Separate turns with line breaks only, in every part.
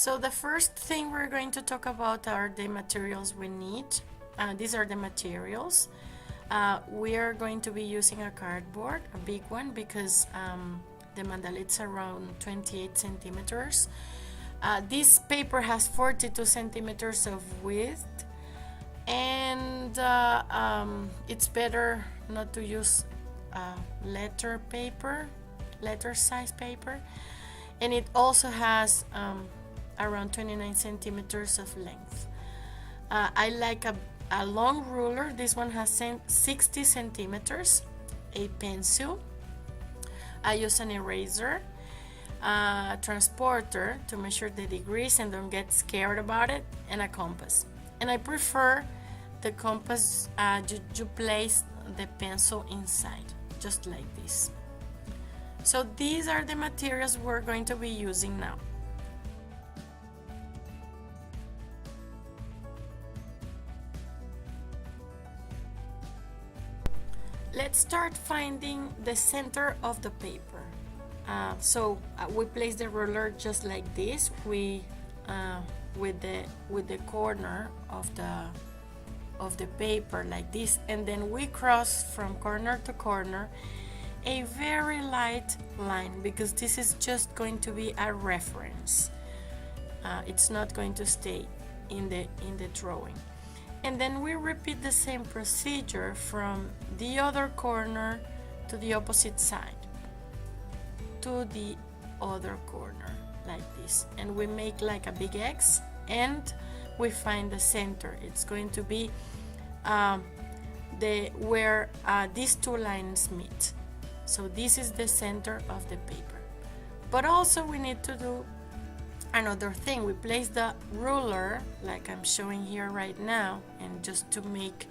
So the first thing we're going to talk about are the materials we need. These are the materials. We are going to be using a cardboard, a big one, because the mandala is around 28 centimeters. This paper has 42 centimeters of width, and it's better not to use letter size paper, and it also has around 29 centimeters of length. I like a long ruler. This one has 60 centimeters, a pencil. I use an eraser, a transporter to measure the degrees and don't get scared about it, and a compass. And I prefer the compass, you place the pencil inside, just like this. So these are the materials we're going to be using now. Let's start finding the center of the paper. So we place the ruler just like this. We with the corner of the paper like this, and then we cross from corner to corner a very light line, because this is just going to be a reference. It's not going to stay in the drawing. And then we repeat the same procedure from the other corner to the opposite side, to the other corner, like this. And we make like a big X, and we find the center. It's going to be where these two lines meet. So this is the center of the paper. But also we need to do another thing. We place the ruler like I'm showing here right now, and just to make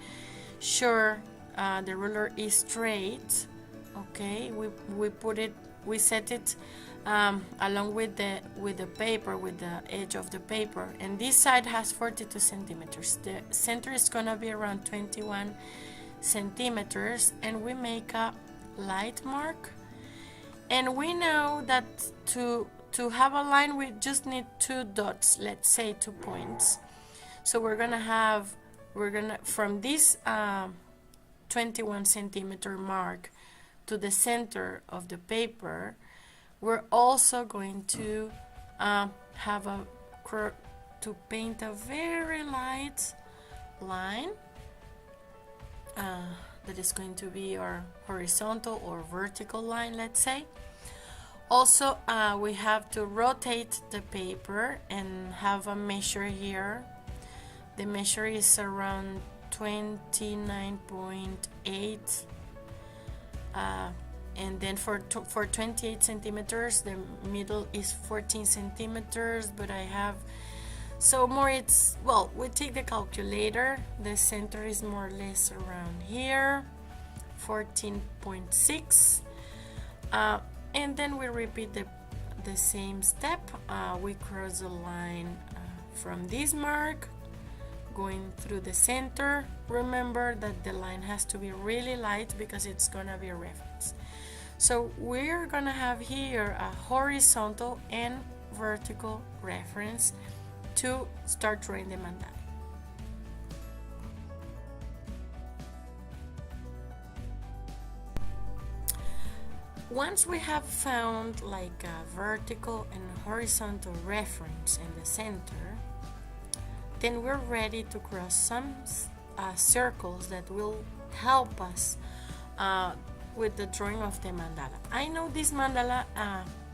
sure the ruler is straight, okay, we set it along with the paper, with the edge of the paper, and this side has 42 centimeters. The center is gonna be around 21 centimeters, and we make a light mark. And we know that to have a line, we just need 2 dots, let's say 2 points. So we're gonna from this 21 centimeter mark to the center of the paper, we're also going to to paint a very light line that is going to be our horizontal or vertical line, let's say. Also, we have to rotate the paper and have a measure here. The measure is around 29.8, and then for 28 centimeters, the middle is 14 centimeters, but I have we take the calculator. The center is more or less around here, 14.6. And then we repeat the same step. We cross the line from this mark, going through the center. Remember that the line has to be really light because it's gonna be a reference. So we're gonna have here a horizontal and vertical reference to start drawing the mandala. Once we have found like a vertical and horizontal reference in the center, then we're ready to cross some circles that will help us with the drawing of the mandala. I know this mandala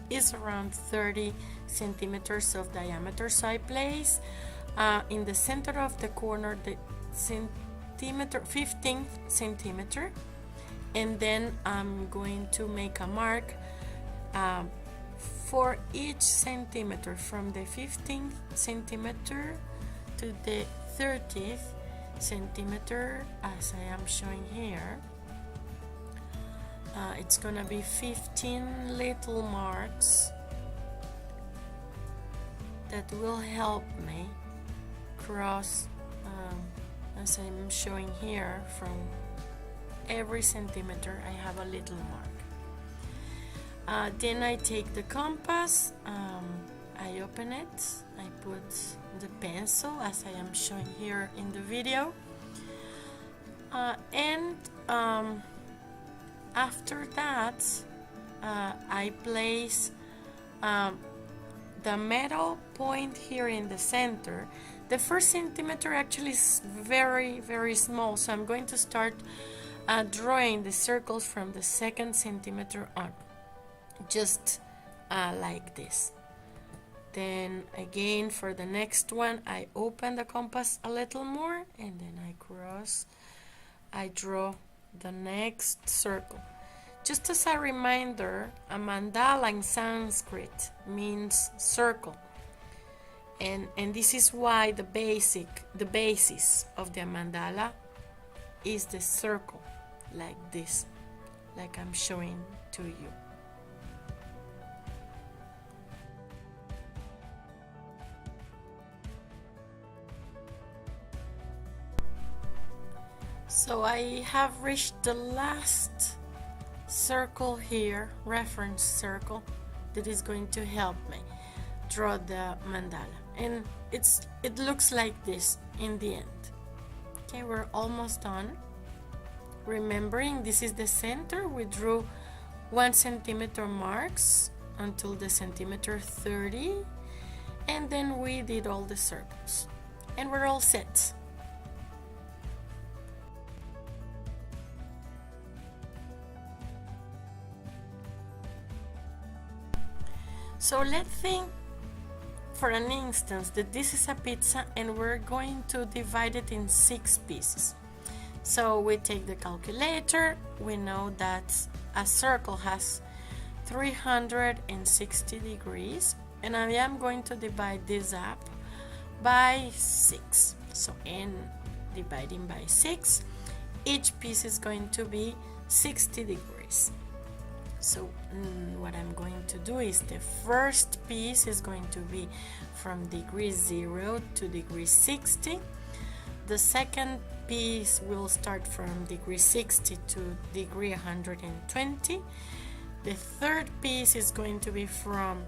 is around 30 centimeters of diameter, so I place in the center of the corner the 15th centimeter, and then I'm going to make a mark for each centimeter from the 15th centimeter to the 30th centimeter, as I am showing here. It's gonna be 15 little marks that will help me cross, as I'm showing here, from every centimeter I have a little mark. Then I take the compass, I open it, I put the pencil as I am showing here in the video, and after that I place the metal point here in the center. The first centimeter actually is very small, so I'm going to start drawing the circles from the second centimeter on, just like this. Then again for the next one I open the compass a little more, and then I draw the next circle. Just as a reminder, a mandala in Sanskrit means circle, and this is why the basis of the mandala is the circle, like this, like I'm showing to you. So I have reached the last circle here, reference circle, that is going to help me draw the mandala, and it looks like this in the end. Okay, we're almost done. Remembering this is the center, we drew 1 centimeter marks until the centimeter 30, and then we did all the circles, and we're all set. So let's think for an instance that this is a pizza and we're going to divide it in 6 pieces. So we take the calculator, we know that a circle has 360 degrees, and I am going to divide this up by 6. So in dividing by 6, each piece is going to be 60 degrees. So what I'm going to do is the first piece is going to be from degree 0 to degree 60. The second piece will start from degree 60 to degree 120. The third piece is going to be from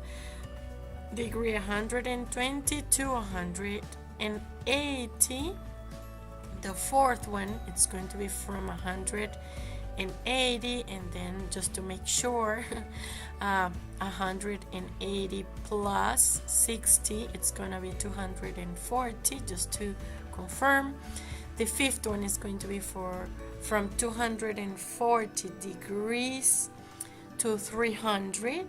degree 120 to 180. The fourth one, it's going to be from 180, and then just to make sure 180 plus 60, it's gonna be 240, just to confirm. The fifth one is going to be from 240 degrees to 300,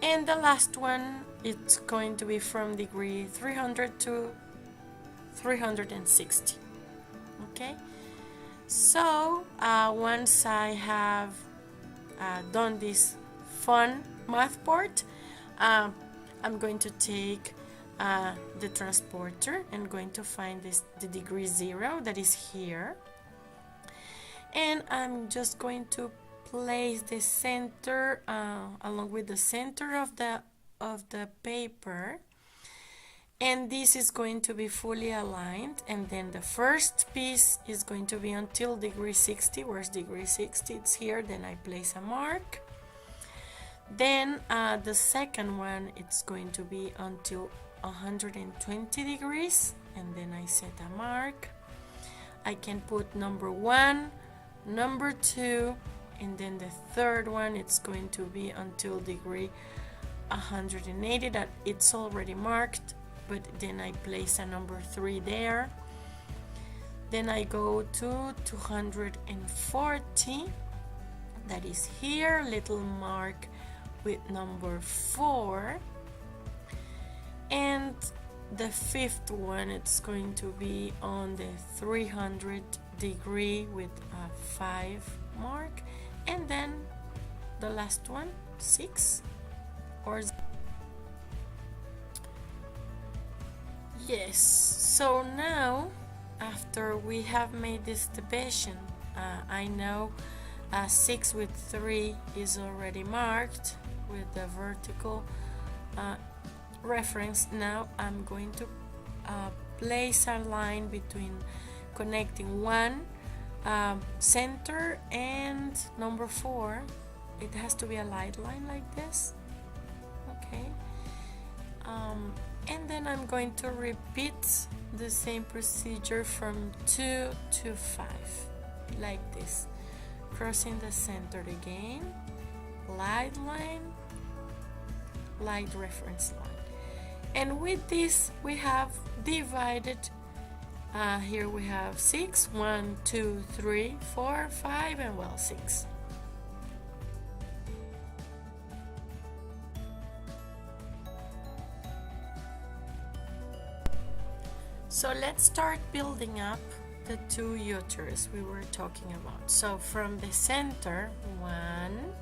and the last one, it's going to be from degree 300 to 360. Okay, so once I have done this fun math part, I'm going to take the transporter and going to find the degree 0 that is here, and I'm just going to place the center along with the center of the paper, and this is going to be fully aligned, and then the first piece is going to be until degree 60. Where's degree 60? It's here. Then I place a mark. Then the second one, it's going to be until 120 degrees, and then I set a mark. I can put number 1, number 2, and then the third one, it's going to be until degree 180, that it's already marked, but then I place a number 3 there. Then I go to 240, that is here, little mark with number 4, and the fifth one, it's going to be on the 300 degree with a 5 mark, and then the last one, 6 or yes. So now, after we have made this division, I know 6 with 3 is already marked with the vertical reference. Now I'm going to place a line between connecting one center and number 4. It has to be a light line like this. Okay, And then I'm going to repeat the same procedure from 2 to 5, like this, crossing the center again, light line, light reference line. And with this we have divided, here we have 6, 1, 2, 3, 4, 5, and well, 6. So let's start building up the 2 uterus we were talking about. So from the center, 1,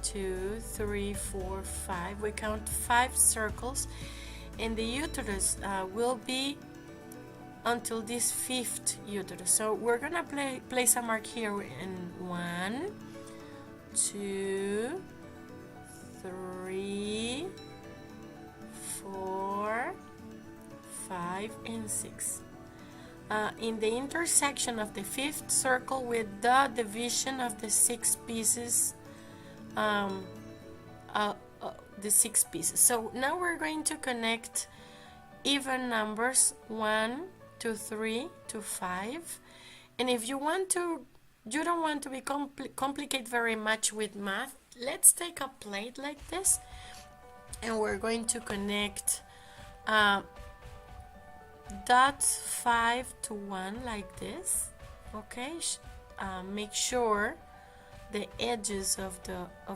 2, 3, 4, 5, we count 5 circles, and the uterus will be until this 5th uterus. So we're gonna place a mark here in 1, 2, 3, 4, 5, and 6. In the intersection of the 5th circle with the division of the 6 pieces, the 6 pieces. So now we're going to connect even numbers 1 to 3 to 5. And if you don't want to be complicate very much with math, let's take a plate like this, and we're going to connect dots 5 to 1 like this. Okay, make sure the edges of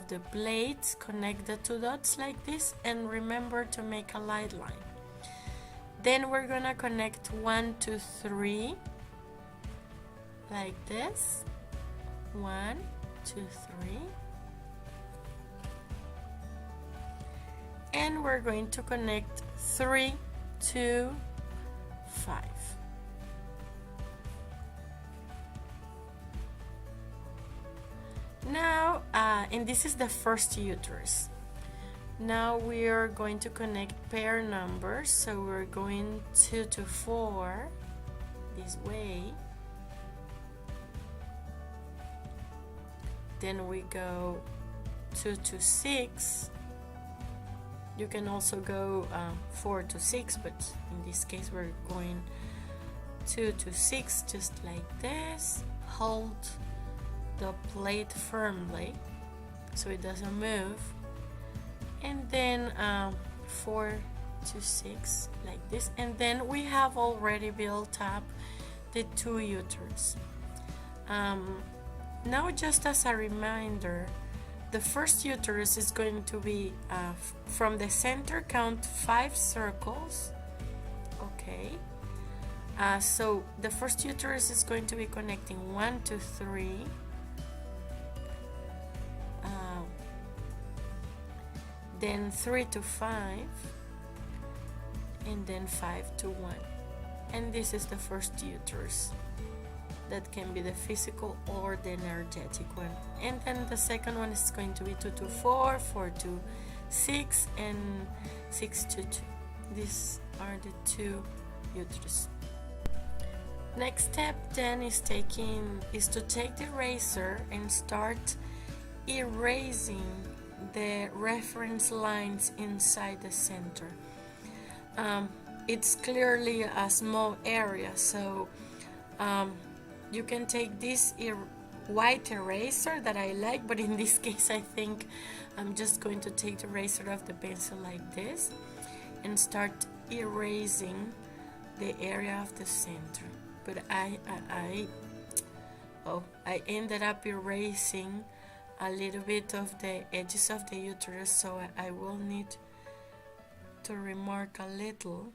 the plate connect the 2 dots like this, and remember to make a light line. Then we're gonna connect 1 to 3 like this, 1, 2, 3, and we're going to connect 3 to 5. Now, and this is the first uterus. Now we are going to connect pair numbers, so we're going 2 to 4 this way. Then we go 2 to 6. You can also go 4 to 6, but in this case we're going 2 to 6, just like this. Hold the plate firmly so it doesn't move, and then 4 to 6 like this, and then we have already built up the 2 uterus. Now, just as a reminder, the first uterus is going to be from the center, count 5 circles. Okay, so the first uterus is going to be connecting 1 to 3, then 3 to 5, and then 5 to 1. And this is the first uterus. That can be the physical or the energetic one. And then the second one is going to be 2 to 4, 4 to 6, and 6 to 2. These are the 2 uterus. Next step then is to take the eraser and start erasing the reference lines inside the center. It's clearly a small area, so you can take this white eraser that I like, but in this case I think I'm just going to take the eraser of the pencil like this and start erasing the area of the center. But I ended up erasing a little bit of the edges of the uterus, so I will need to remark a little.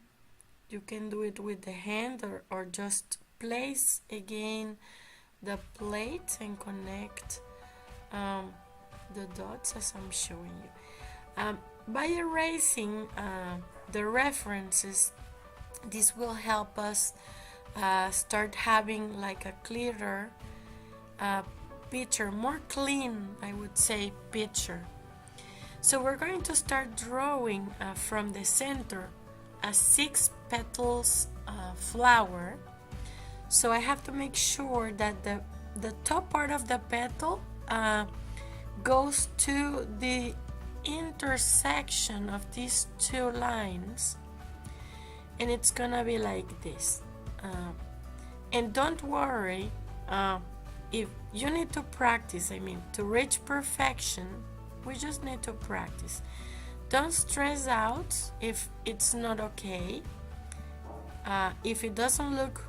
You can do it with the hand or just place again the plate and connect the dots as I'm showing you. By erasing the references, this will help us start having like a clearer picture, more clean, I would say, picture. So we're going to start drawing from the center a 6 petals flower. So I have to make sure that the top part of the petal goes to the intersection of these two lines, and it's gonna be like this. And don't worry, if you need to practice, to reach perfection, we just need to practice. Don't stress out if it's not okay. If it doesn't look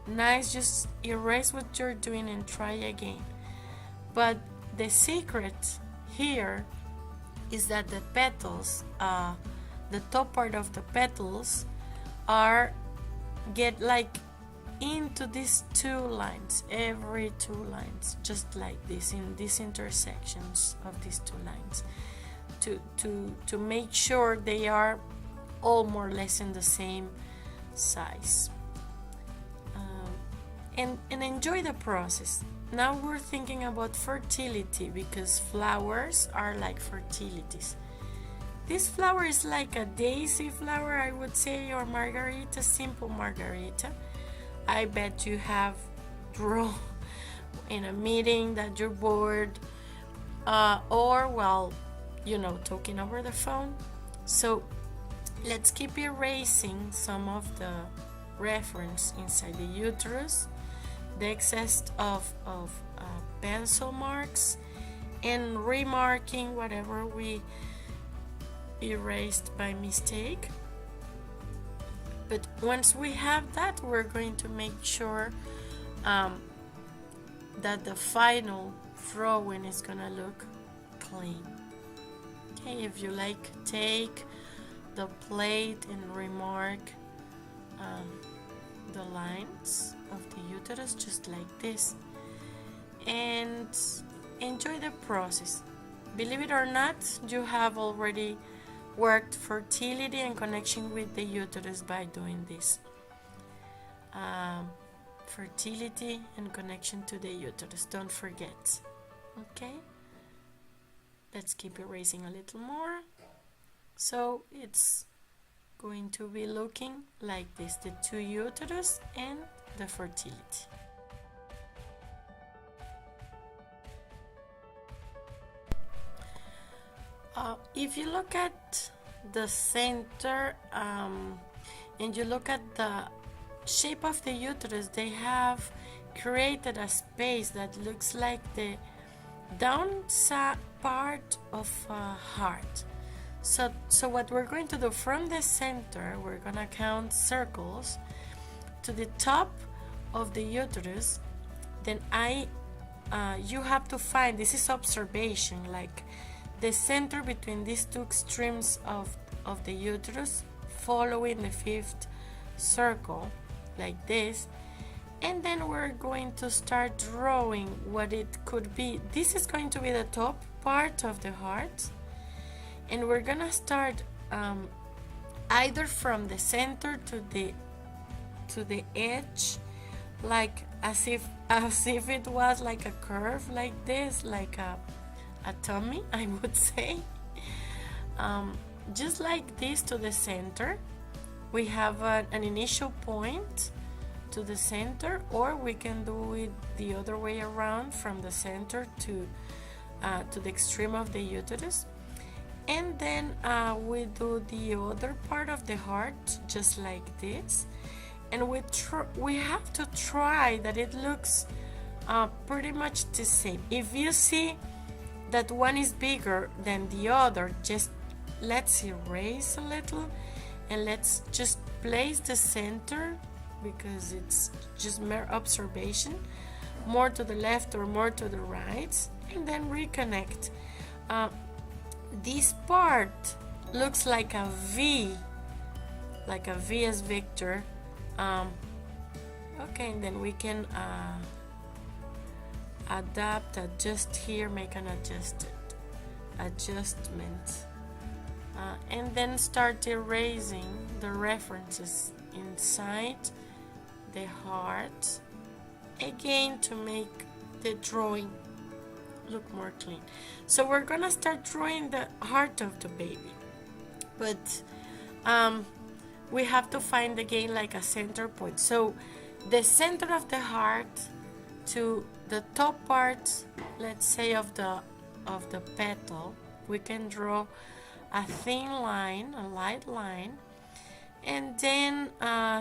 nice, just erase what you're doing and try again. But the secret here is that the petals, the top part of the petals get like into these two lines, every two lines, just like this, in these intersections of these two lines, to make sure they are all more or less in the same size. And enjoy the process. Now we're thinking about fertility, because flowers are like fertilities. This flower is like a daisy flower, I would say, or margarita, simple margarita. I bet you have drawn in a meeting that you're bored, or while, talking over the phone. So let's keep erasing some of the reference inside the uterus, the excess of pencil marks, and remarking whatever we erased by mistake. But once we have that, we're going to make sure that the final drawing is gonna look clean. Okay, if you like, take the plate and remark the lines of the uterus just like this, and enjoy the process. Believe it or not, you have already worked fertility and connection with the uterus by doing this. Fertility and connection to the uterus, don't forget. Okay, let's keep erasing a little more. So it's going to be looking like this, the two uterus and the fertility. If you look at the center and you look at the shape of the uterus, they have created a space that looks like the downside part of a heart. So what we're going to do from the center, we're gonna count circles to the top of the uterus. Then you have to find, this is observation, like the center between these two extremes of the uterus, following the fifth circle like this. And then we're going to start drawing what it could be. This is going to be the top part of the heart, and we're gonna start either from the center to the edge, like as if it was like a curve like this, like a tummy, I would say. Just like this to the center. We have an initial point to the center, or we can do it the other way around, from the center to the extreme of the uterus. And then we do the other part of the heart just like this, and we have to try that it looks pretty much the same. If you see that one is bigger than the other, just let's erase a little and let's just place the center, because it's just mere observation, more to the left or more to the right, and then reconnect. This part looks like a V as Victor. Okay, and then we can adjust here, make an adjustment, and then start erasing the references inside the heart again to make the drawing look more clean. So we're gonna start drawing the heart of the baby, but we have to find again like a center point. So the center of the heart to the top part, let's say, of the petal, we can draw a thin line, a light line, and then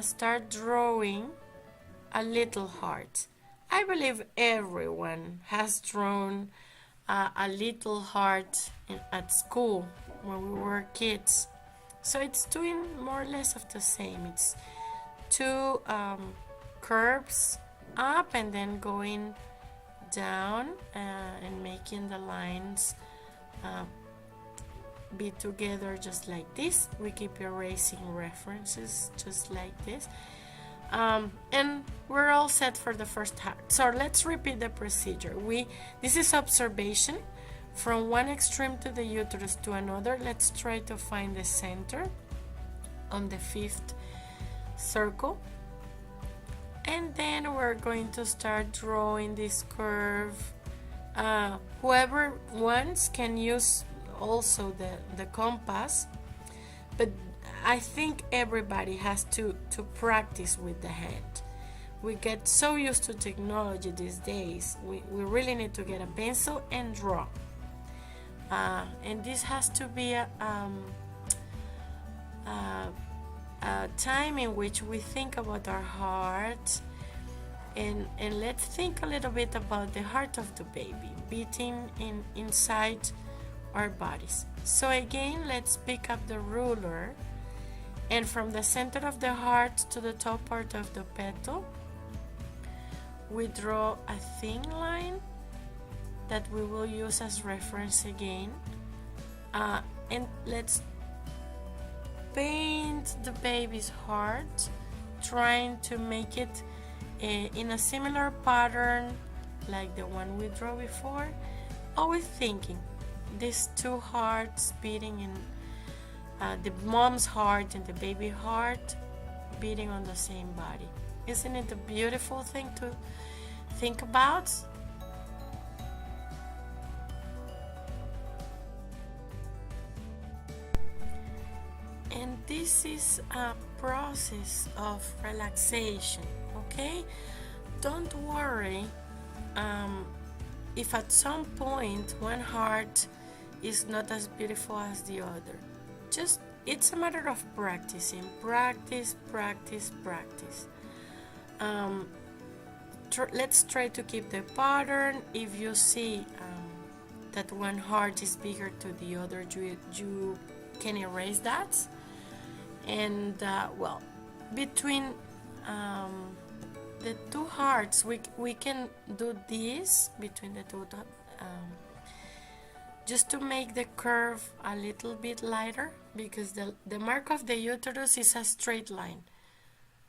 start drawing a little heart. I believe everyone has drawn a little heart at school when we were kids. So it's doing more or less of the same. It's two curves up and then going down and making the lines be together just like this. We keep erasing references just like this. And we're all set for the first heart. So let's repeat the procedure. This is observation from one extreme to the uterus to another. Let's try to find the center on the 5th circle, and then we're going to start drawing this curve. Whoever wants can use also the compass, but I think everybody has to practice with the hand. We get so used to technology these days. We really need to get a pencil and draw. And this has to be a time in which we think about our heart, and let's think a little bit about the heart of the baby beating inside our bodies. So again, let's pick up the ruler, and from the center of the heart to the top part of the petal, we draw a thin line that we will use as reference again, and let's paint the baby's heart, trying to make it in a similar pattern like the one we drew before, always thinking these two hearts beating in the mom's heart and the baby heart beating on the same body. Isn't it a beautiful thing to think about? And this is a process of relaxation, okay? Don't worry if at some point one heart is not as beautiful as the other. Just, it's a matter of practicing. Practice. Let's try to keep the pattern. If you see that one heart is bigger to the other, you can erase that. And well, between the two hearts, we can do this between the two, just to make the curve a little bit lighter, because the mark of the uterus is a straight line.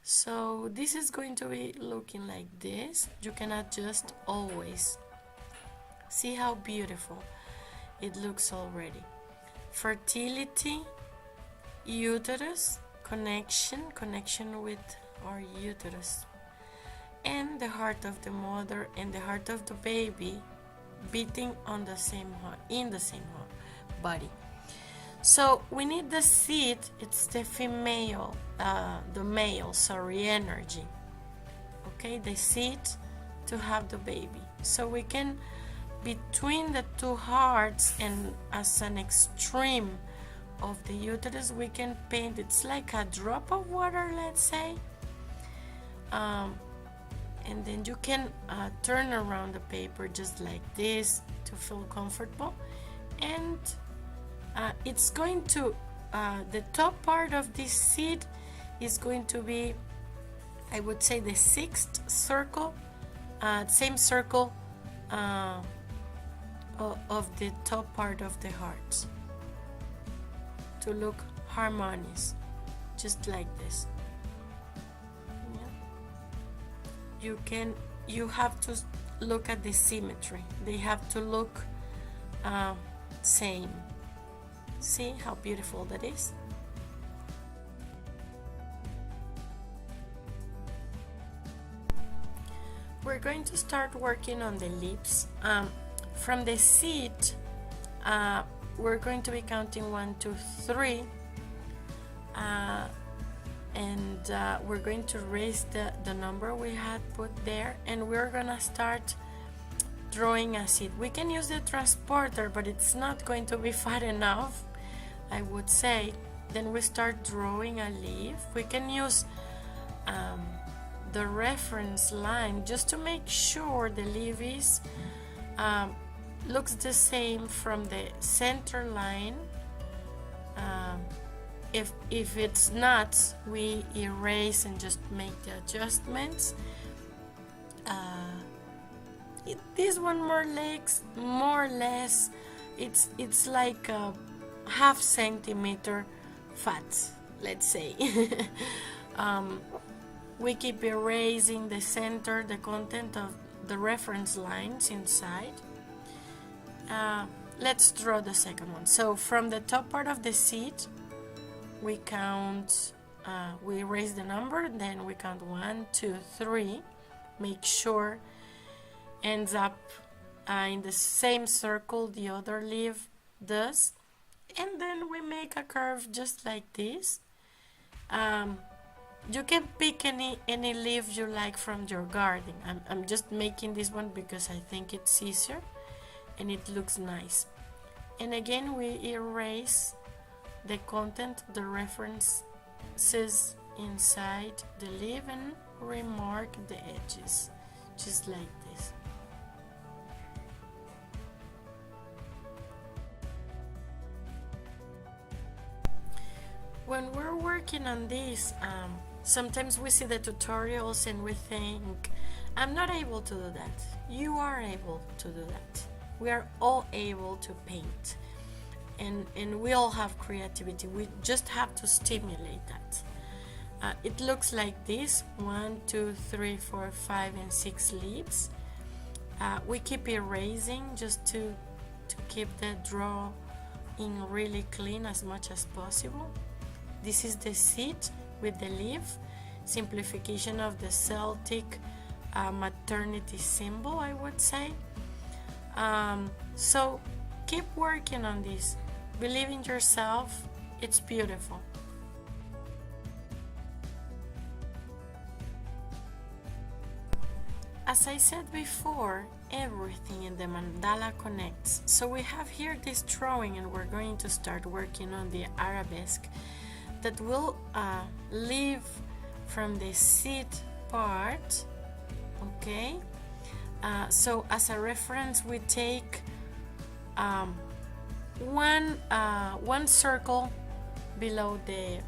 So this is going to be looking like this. You can adjust always. See how beautiful it looks already. Fertility, uterus, connection with our uterus, and the heart of the mother and the heart of the baby beating on the same heart, in the same heart, body. So we need the seed. It's the female, the male, sorry, energy. Okay, the seed to have the baby. So we can, between the two hearts and as an extreme of the uterus, we can paint. It's like a drop of water, let's say. And then you can turn around the paper just like this to feel comfortable. And it's going to, the top part of this seed is going to be, I would say, the 6th circle, same circle of the top part of the heart, to look harmonious, just like this. You have to look at the symmetry. They have to look same. See how beautiful that is? We're going to start working on the lips. From the seed, we're going to be counting 1, 2, 3. And we're going to raise the number we had put there, and we're gonna start drawing a seed. We can use the transporter, but it's not going to be fat enough, I would say. Then we start drawing a leaf. We can use the reference line just to make sure the leaf is looks the same from the center line. If it's not, we erase and just make the adjustments. This one more or less, it's like a half centimeter fat, let's say. We keep erasing the center, the content of the reference lines inside. Let's draw the second one. So from the top part of the seed, we count, we erase the number, then we count 1, 2, 3, make sure ends up in the same circle the other leaf does, and then we make a curve just like this. You can pick any leaf you like from your garden. I'm just making this one because I think it's easier and it looks nice. And again, we erase the content, the references inside the leaf, and remark the edges, just like this. When we're working on this, sometimes we see the tutorials and we think, I'm not able to do that. You are able to do that. We are all able to paint. And we all have creativity. We just have to stimulate that. It looks like this: 1, 2, 3, 4, 5, and 6 leaves. We keep erasing just to keep the drawing really clean as much as possible. This is the seed with the leaf, simplification of the Celtic maternity symbol, I would say. So keep working on this. Believe in yourself. It's beautiful. As I said before, everything in the mandala connects. So we have here this drawing, and we're going to start working on the arabesque that will leave from the seed part. Okay, so as a reference, we take one circle below the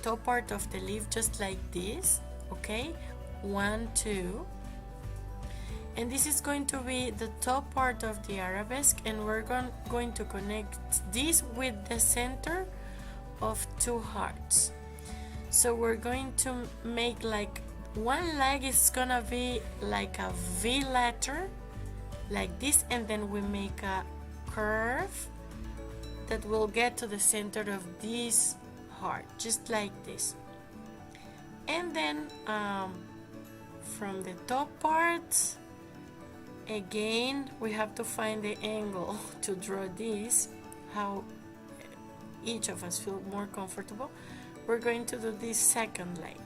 top part of the leaf, just like this. Okay, 1, 2, and this is going to be the top part of the arabesque, and we're going to connect this with the center of 2 hearts. So we're going to make like one leg is gonna be like a V letter, like this, and then we make a curve that will get to the center of this heart, just like this. And then from the top part, again, we have to find the angle to draw this, how each of us feel more comfortable. We're going to do this second leg,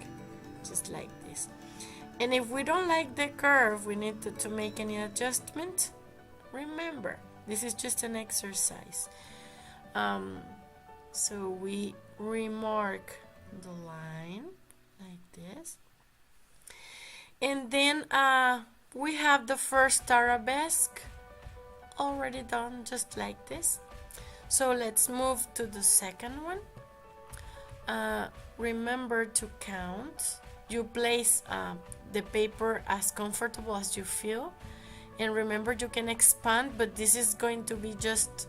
just like this. And if we don't like the curve, we need to make any adjustment. Remember, this is just an exercise. So we remark the line like this. And then we have the first arabesque already done, just like this. So let's move to the second one. Remember to count. You place the paper as comfortable as you feel, and remember you can expand, but this is going to be just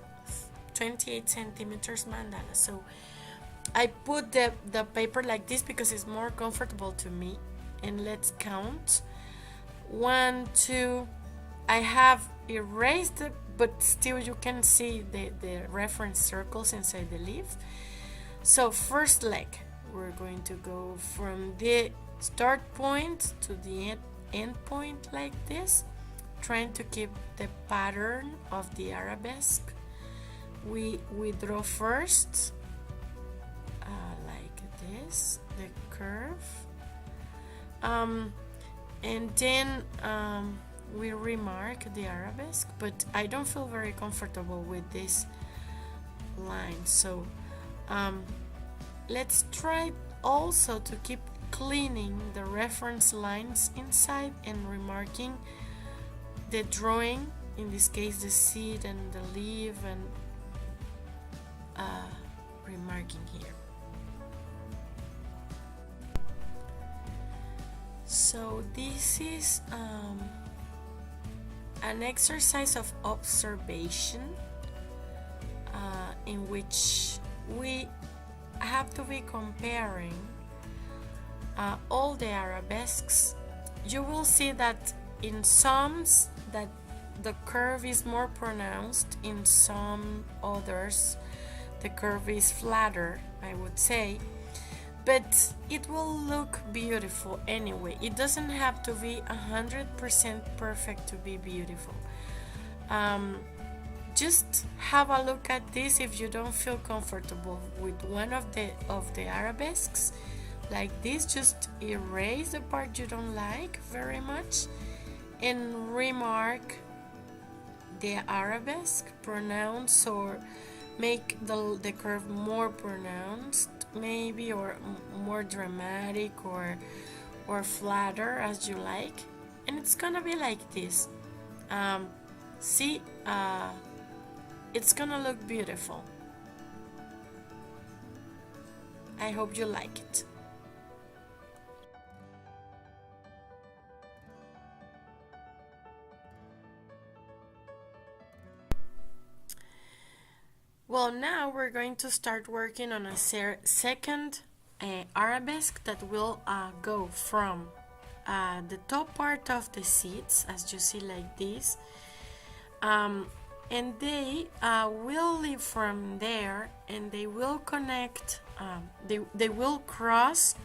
28 centimeters mandala. So I put the paper like this because it's more comfortable to me. And let's count. 1, 2. I have erased it, but still you can see the reference circles inside the leaf. So first leg, we're going to go from the start point to the end point like this, trying to keep the pattern of the arabesque. We draw first like this, the curve. And then we remark the arabesque, but I don't feel very comfortable with this line, so let's try also to keep cleaning the reference lines inside and remarking the drawing, in this case the seed and the leaf, and remarking here. So this is an exercise of observation in which we have to be comparing all the arabesques. You will see that in some that the curve is more pronounced, in some others the curve is flatter, I would say, but it will look beautiful anyway. It doesn't have to be 100% perfect to be beautiful. Just have a look at this. If you don't feel comfortable with one of the arabesques like this, just erase the part you don't like very much and remark the arabesque, pronounce or make the curve more pronounced maybe, or more dramatic, or flatter, as you like, and it's gonna be like this. See, it's gonna look beautiful. I hope you like it. Well, now we're going to start working on a second arabesque that will go from the top part of the seeds, as you see, like this, and they will leave from there, and they will connect, they will cross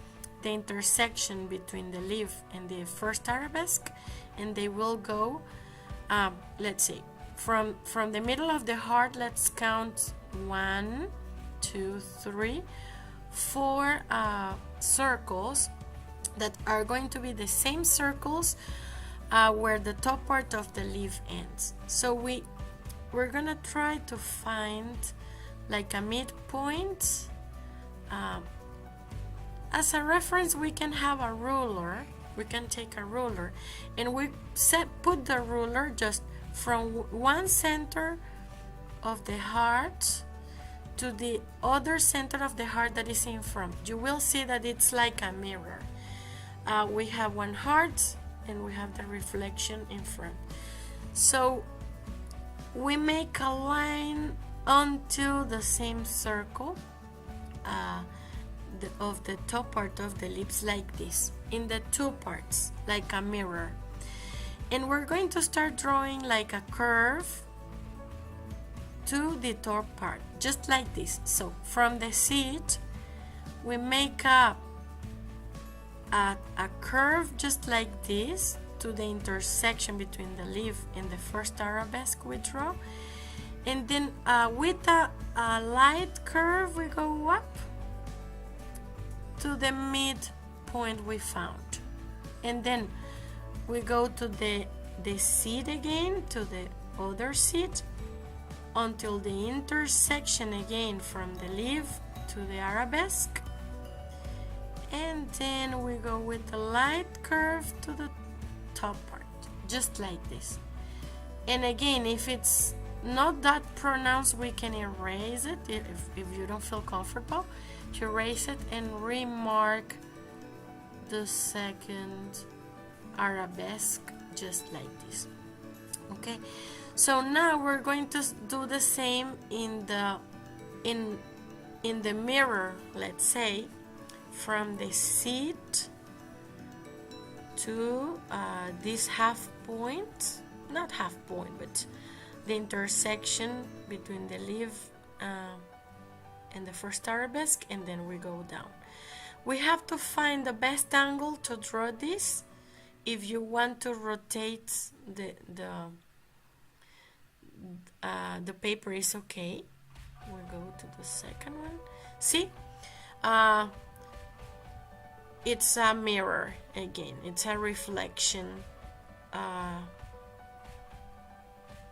the intersection between the leaf and the first arabesque, and they will go, let's see, from the middle of the heart. Let's count 1, 2, 3, 4 circles that are going to be the same circles where the top part of the leaf ends. So we're gonna try to find like a midpoint. As a reference, we can have a ruler. We can take a ruler, and we put the ruler just from one center of the heart to the other center of the heart that is in front. You will see that it's like a mirror. We have one heart and we have the reflection in front. So we make a line onto the same circle of the top part of the lips, like this, in the two parts, like a mirror. And we're going to start drawing like a curve to the top part, just like this. So from the seed we make a curve just like this to the intersection between the leaf and the first arabesque we draw, and then with a light curve we go up to the midpoint we found, and then we go to the seed again, to the other seed, until the intersection again from the leaf to the arabesque, and then we go with the light curve to the top part, just like this. And again, if it's not that pronounced, we can erase it. If you don't feel comfortable, you erase it and remark the second arabesque just like this. Okay, so now we're going to do the same in the mirror. Let's say from the seed to this half point, not half point, but the intersection between the leaf and the first arabesque, and then we go down. We have to find the best angle to draw this. If you want to rotate the paper, is okay. We'll go to the second one. See, it's a mirror again, it's a reflection.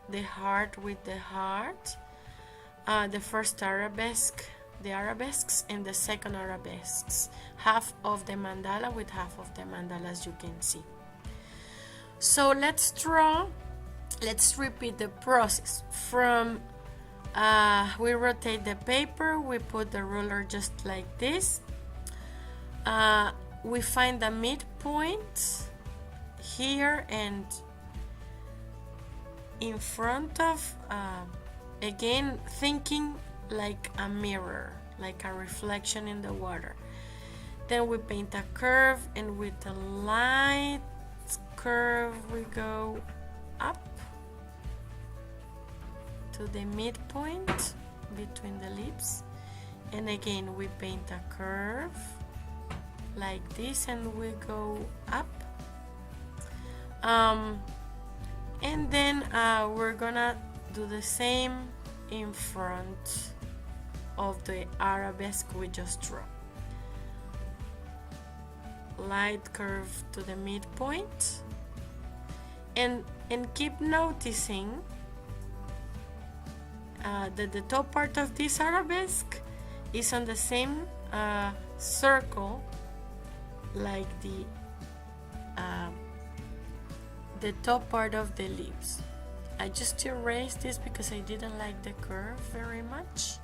The heart with the heart, the first arabesque, the arabesques, and the second arabesques, half of the mandala with half of the mandala, as you can see. So let's draw, let's repeat the process from we rotate the paper, we put the ruler just like this, we find the midpoint here and in front of, again thinking like a mirror, like a reflection in the water. Then we paint a curve, and with a light curve we go up to the midpoint between the lips, and again we paint a curve like this and we go up. And then we're gonna do the same in front of the arabesque we just drew. Light curve to the midpoint, and keep noticing that the top part of this arabesque is on the same circle like the top part of the leaves. I just erased this because I didn't like the curve very much.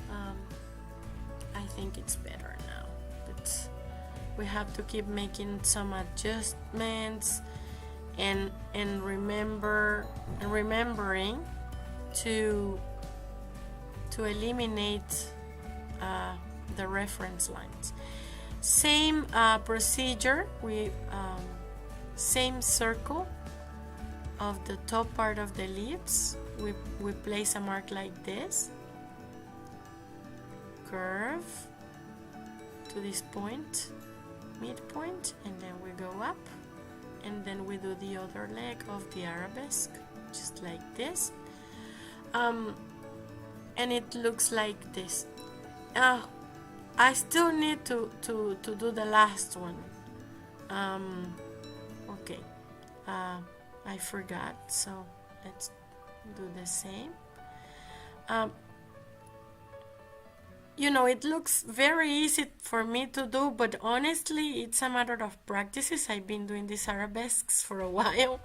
I think it's better now, but we have to keep making some adjustments and remembering to eliminate the reference lines. Same procedure, we same circle of the top part of the leaves, we place a mark like this, curve to this point, midpoint, and then we go up, and then we do the other leg of the arabesque just like this, and it looks like this. I still need to do the last one. Okay, I forgot, so let's do the same. You know, it looks very easy for me to do, but honestly it's a matter of practices. I've been doing these arabesques for a while,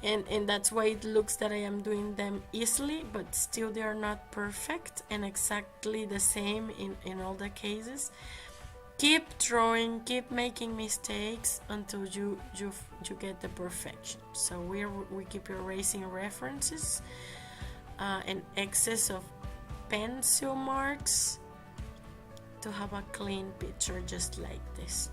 and that's why it looks that I am doing them easily, but still they are not perfect and exactly the same in all the cases. Keep drawing, keep making mistakes until you get the perfection. So we keep erasing references and excess of pencil marks to have a clean picture just like this.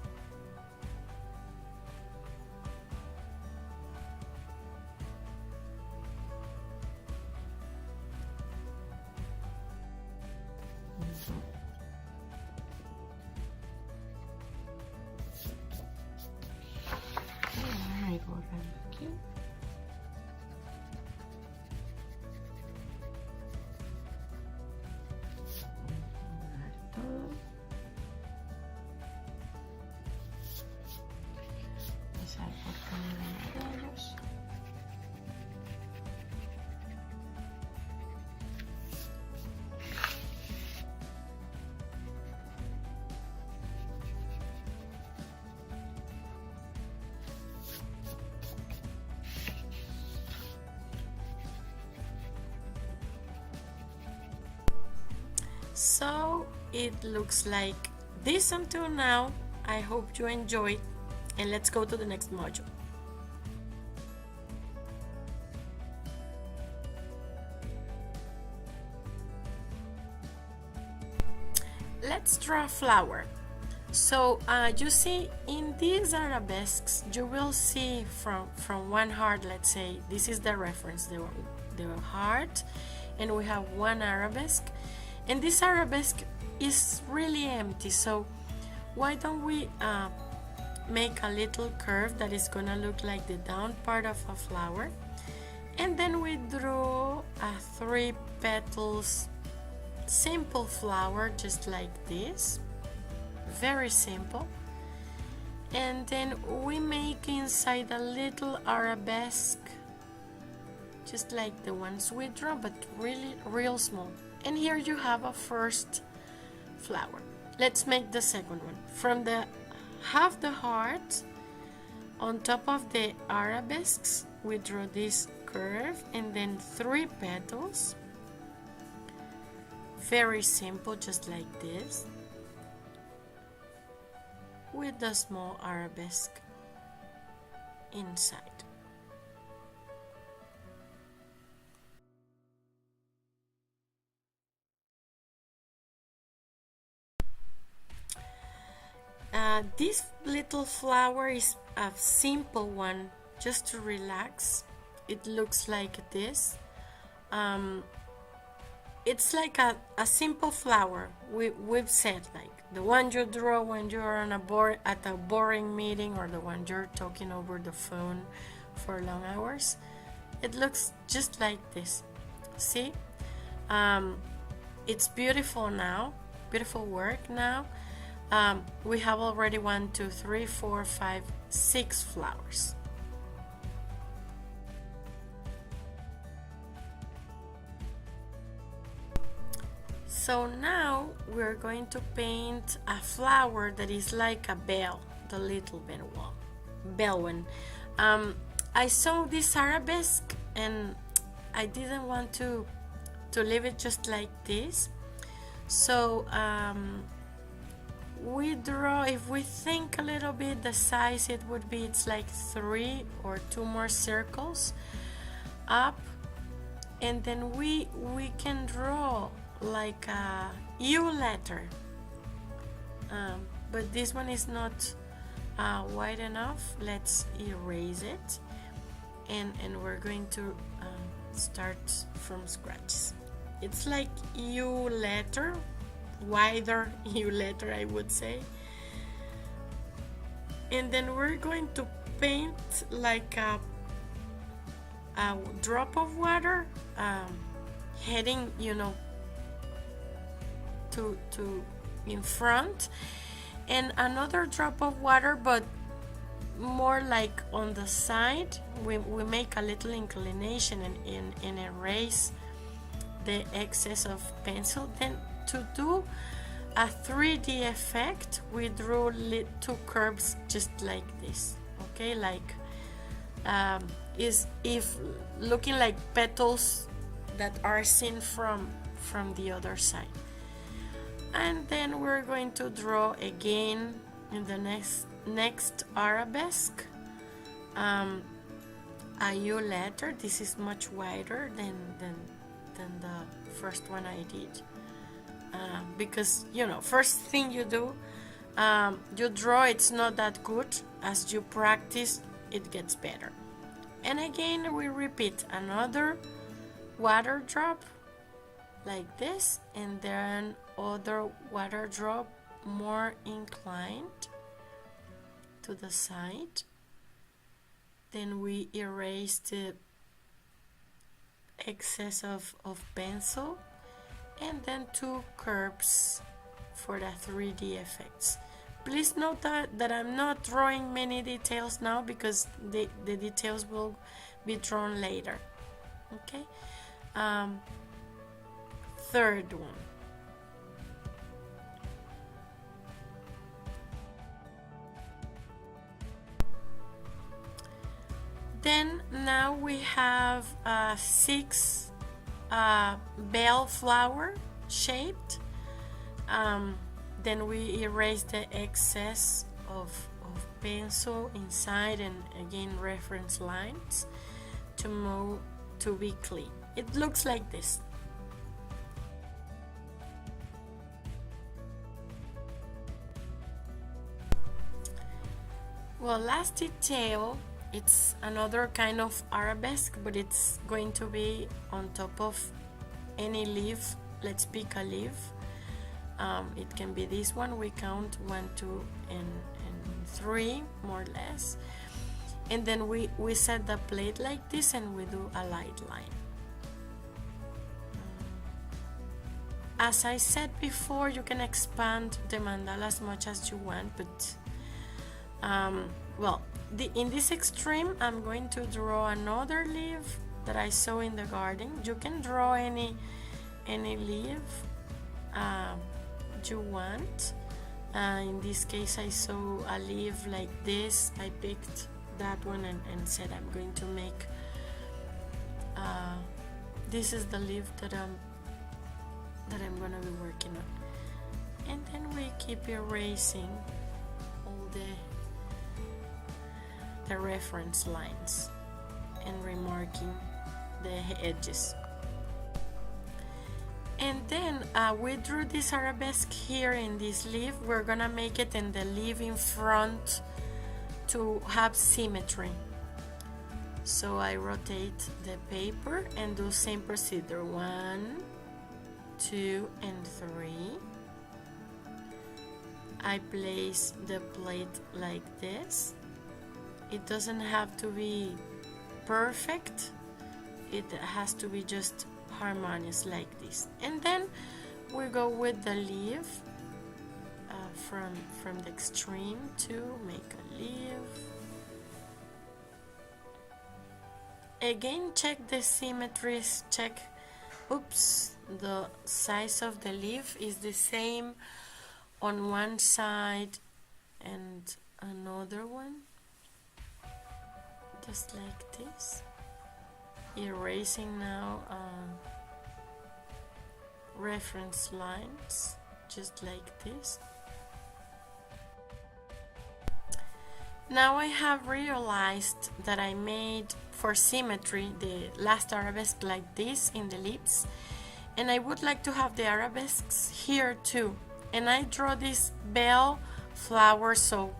So it looks like this until now. I hope you enjoyed, and let's go to the next module. Let's draw a flower. So you see in these arabesques you will see from one heart, let's say this is the reference, the heart, and we have one arabesque, and this arabesque is really empty. So why don't we make a little curve that is gonna look like the down part of a flower, and then we draw a 3 petals simple flower just like this, very simple. And then we make inside a little arabesque, just like the ones we draw, but really real small. And here you have a first flower. Let's make the second one. From the half the heart, on top of the arabesques, we draw this curve and then 3 petals. Very simple, just like this, with the small arabesque inside. This little flower is a simple one, just to relax. It looks like this. It's like a simple flower. We've said, like the one you draw when you're on at a boring meeting, or the one you're talking over the phone for long hours. It looks just like this. See? It's beautiful now. Beautiful work now. We have already 1, 2, 3, 4, 5, 6 flowers. So now we're going to paint a flower that is like a bell, the little bell one. I saw this arabesque and I didn't want to leave it just like this. So we draw, if we think a little bit the size it would be, it's like 3 or 2 more circles up, and then we can draw like a U letter, but this one is not wide enough. Let's erase it, and we're going to start from scratch. It's like U letter, wider U letter, I would say. And then we're going to paint like a drop of water heading, to in front, and another drop of water, but more like on the side. We make a little inclination and erase the excess of pencil. Then to do a 3D effect, we drew 2 curves just like this. Okay, like is if looking like petals that are seen from the other side. And then we're going to draw again in the next arabesque a U letter. This is much wider than the first one I did, because first thing you do, you draw, it's not that good. As you practice, it gets better. And again we repeat another water drop like this, and then other water drop more inclined to the side. Then we erase the excess of pencil, and then 2 curves for the 3D effects. Please note that I'm not drawing many details now, because the details will be drawn later. Okay, third one. Then now we have 6 bell flower shaped. Then we erase the excess of pencil inside, and again reference lines to be clean. It looks like this. Well, last detail, it's another kind of arabesque, but it's going to be on top of any leaf. Let's pick a leaf. It can be this one. We count 1, 2, and 3, more or less. And then we set the plate like this, and we do a light line. as I said before, you can expand the mandala as much as you want, but well, in this extreme, I'm going to draw another leaf that I saw in the garden. You can draw any leaf you want. In this case, I saw a leaf like this. I picked that one and said I'm going to make this is the leaf that I'm gonna be working on. And then we keep erasing all the reference lines and remarking the edges. And then we drew this arabesque here in this leaf. We're gonna make it in the leaf in front to have symmetry. So I rotate the paper and do same procedure. 1, 2, and 3. I place the plate like this. It doesn't have to be perfect. It has to be just harmonious like this. And then we go with the leaf from the extreme to make a leaf. Again, check the symmetries, check, oops, the size of the leaf is the same on one side and another one, just like this. Erasing now reference lines, just like this. Now I have realized that I made for symmetry the last arabesque like this in the lips, and I would like to have the arabesques here too. And I draw this bell flower, so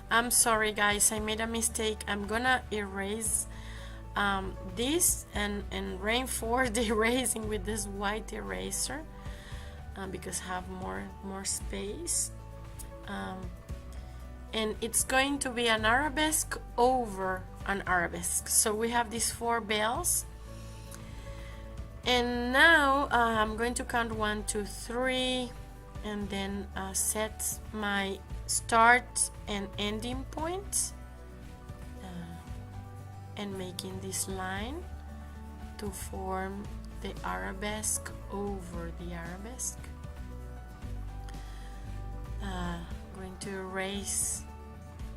I'm sorry guys, I made a mistake. I'm gonna erase this and reinforce the erasing with this white eraser because I have more space. And it's going to be an arabesque over an arabesque. So we have these 4 bells. And now I'm going to count 1, 2, 3, and then set my start and ending points, and making this line to form the arabesque over the arabesque. Going to erase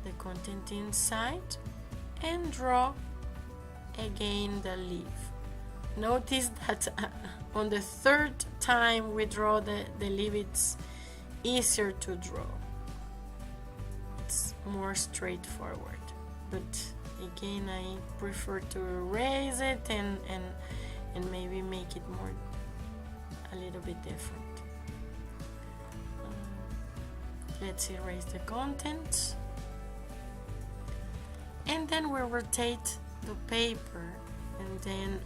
the content inside and draw again the leaf. Notice that on the 3rd time we draw the leaf, it's easier to draw. It's more straightforward, but again I prefer to erase it and maybe make it more a little bit different. Let's erase the content, and then we rotate the paper, and then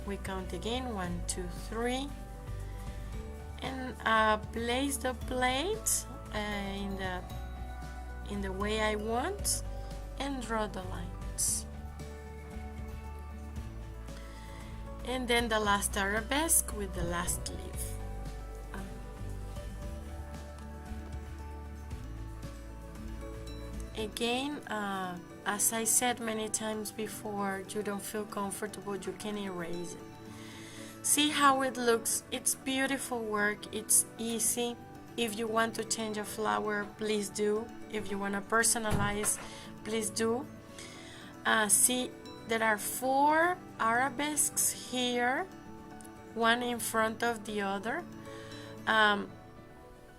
we count again 1, 2, 3, and place the plate in the way I want, and draw the lines. And then the last arabesque with the last leaf. Again, as I said many times before, you don't feel comfortable, you can erase it. See how it looks. It's beautiful work, it's easy. If you want to change a flower, please do. If you want to personalize, please do. See, there are 4 arabesques here, one in front of the other.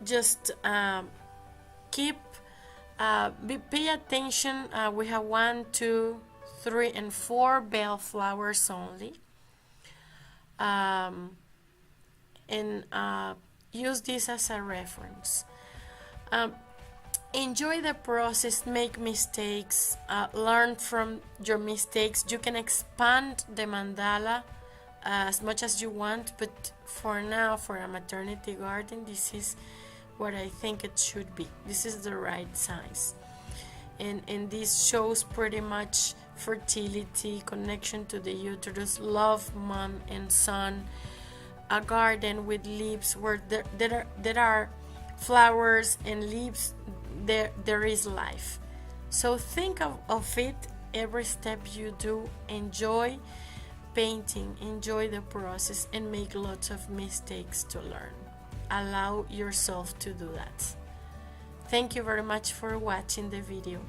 Just keep pay attention. We have 1, 2, 3, and 4 bell flowers only, and use this as a reference. Enjoy the process, make mistakes, learn from your mistakes. You can expand the mandala as much as you want, but for now, for a maternity garden, this is what I think it should be. This is the right size, and this shows pretty much fertility, connection to the uterus, love, mom and son, a garden with leaves where there are flowers and leaves, there is life. So think of it every step you do. Enjoy painting, enjoy the process, and make lots of mistakes to learn. Allow yourself to do that. Thank you very much for watching the video.